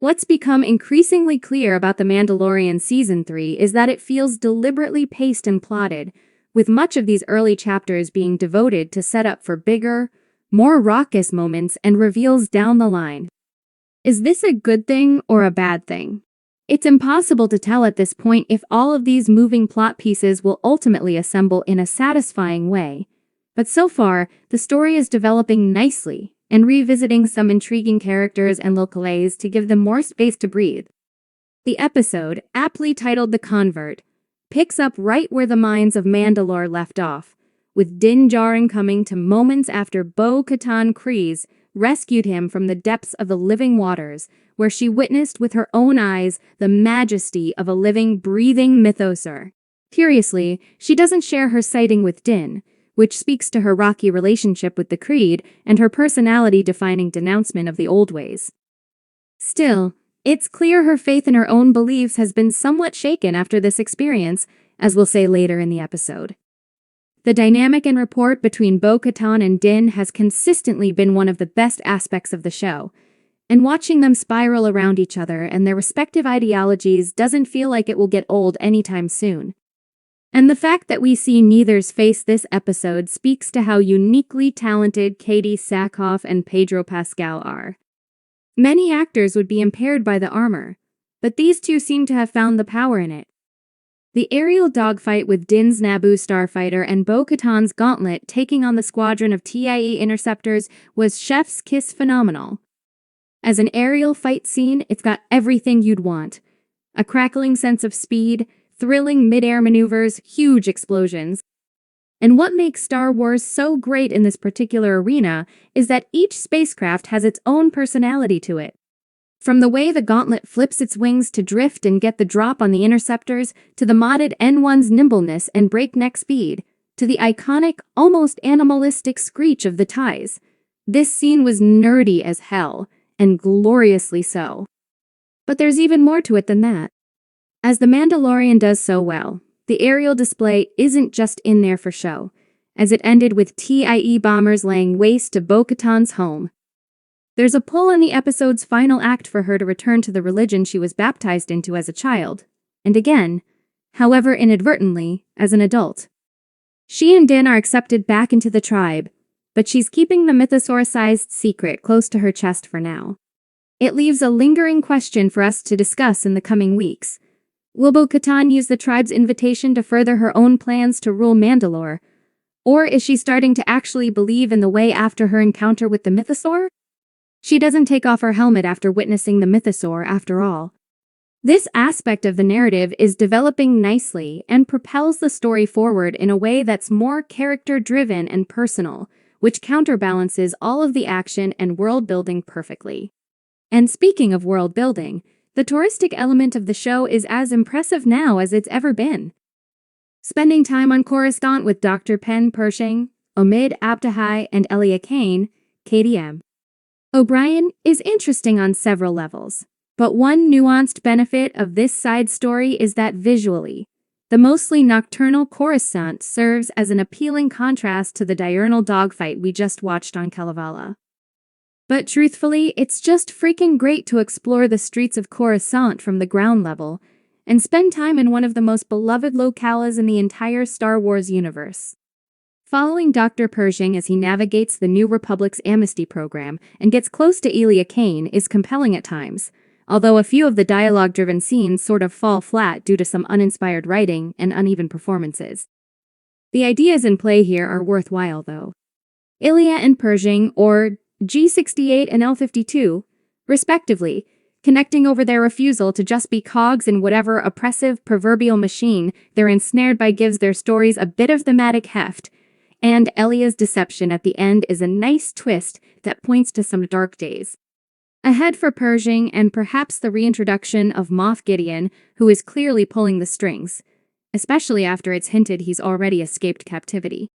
What's become increasingly clear about The Mandalorian Season 3 is that it feels deliberately paced and plotted, with much of these early chapters being devoted to set up for bigger, more raucous moments and reveals down the line. Is this a good thing or a bad thing? It's impossible to tell at this point if all of these moving plot pieces will ultimately assemble in a satisfying way. But so far, the story is developing nicely and revisiting some intriguing characters and locales to give them more space to breathe. The episode, aptly titled The Convert, picks up right where the minds of Mandalore left off, with Din Djarin coming to moments after Bo-Katan Kryze rescued him from the depths of the living waters, where she witnessed with her own eyes the majesty of a living, breathing mythosaur. Curiously, she doesn't share her sighting with Din, which speaks to her rocky relationship with the Creed and her personality-defining denouncement of the old ways. Still, it's clear her faith in her own beliefs has been somewhat shaken after this experience, as we'll say later in the episode. The dynamic and rapport between Bo-Katan and Din has consistently been one of the best aspects of the show, and watching them spiral around each other and their respective ideologies doesn't feel like it will get old anytime soon. And the fact that we see neither's face this episode speaks to how uniquely talented Katie Sackhoff and Pedro Pascal are. Many actors would be impaired by the armor, but these two seem to have found the power in it. The aerial dogfight with Din's Naboo starfighter and Bo-Katan's gauntlet taking on the squadron of TIE interceptors was chef's kiss phenomenal. As an aerial fight scene, it's got everything you'd want. A crackling sense of speed, thrilling mid-air maneuvers, huge explosions. And what makes Star Wars so great in this particular arena is that each spacecraft has its own personality to it. From the way the Gauntlet flips its wings to drift and get the drop on the interceptors, to the modded N1's nimbleness and breakneck speed, to the iconic, almost animalistic screech of the TIEs. This scene was nerdy as hell, and gloriously so. But there's even more to it than that. As The Mandalorian does so well, the aerial display isn't just in there for show, as it ended with TIE bombers laying waste to Bo-Katan's home. There's a pull in the episode's final act for her to return to the religion she was baptized into as a child, and again, however inadvertently, as an adult. She and Din are accepted back into the tribe, but she's keeping the mythosaur-sized secret close to her chest for now. It leaves a lingering question for us to discuss in the coming weeks. Will Bo-Katan use the tribe's invitation to further her own plans to rule Mandalore? Or is she starting to actually believe in the way after her encounter with the mythosaur? She doesn't take off her helmet after witnessing the mythosaur after all. This aspect of the narrative is developing nicely and propels the story forward in a way that's more character-driven and personal, which counterbalances all of the action and world-building perfectly. And speaking of world-building, the touristic element of the show is as impressive now as it's ever been. Spending time on Coruscant with Dr. Pen Pershing, Omid Abtahai, and Elia Kane, KDM. O'Brien is interesting on several levels, but one nuanced benefit of this side story is that visually, the mostly nocturnal Coruscant serves as an appealing contrast to the diurnal dogfight we just watched on Kalevala. But truthfully, it's just freaking great to explore the streets of Coruscant from the ground level and spend time in one of the most beloved locales in the entire Star Wars universe. Following Dr. Pershing as he navigates the New Republic's amnesty program and gets close to Elia Kane is compelling at times, although a few of the dialogue-driven scenes sort of fall flat due to some uninspired writing and uneven performances. The ideas in play here are worthwhile, though. Elia and Pershing, or G68 and L52, respectively, connecting over their refusal to just be cogs in whatever oppressive proverbial machine they're ensnared by gives their stories a bit of thematic heft, and Elia's deception at the end is a nice twist that points to some dark days ahead for Pershing and perhaps the reintroduction of Moff Gideon, who is clearly pulling the strings, especially after it's hinted he's already escaped captivity.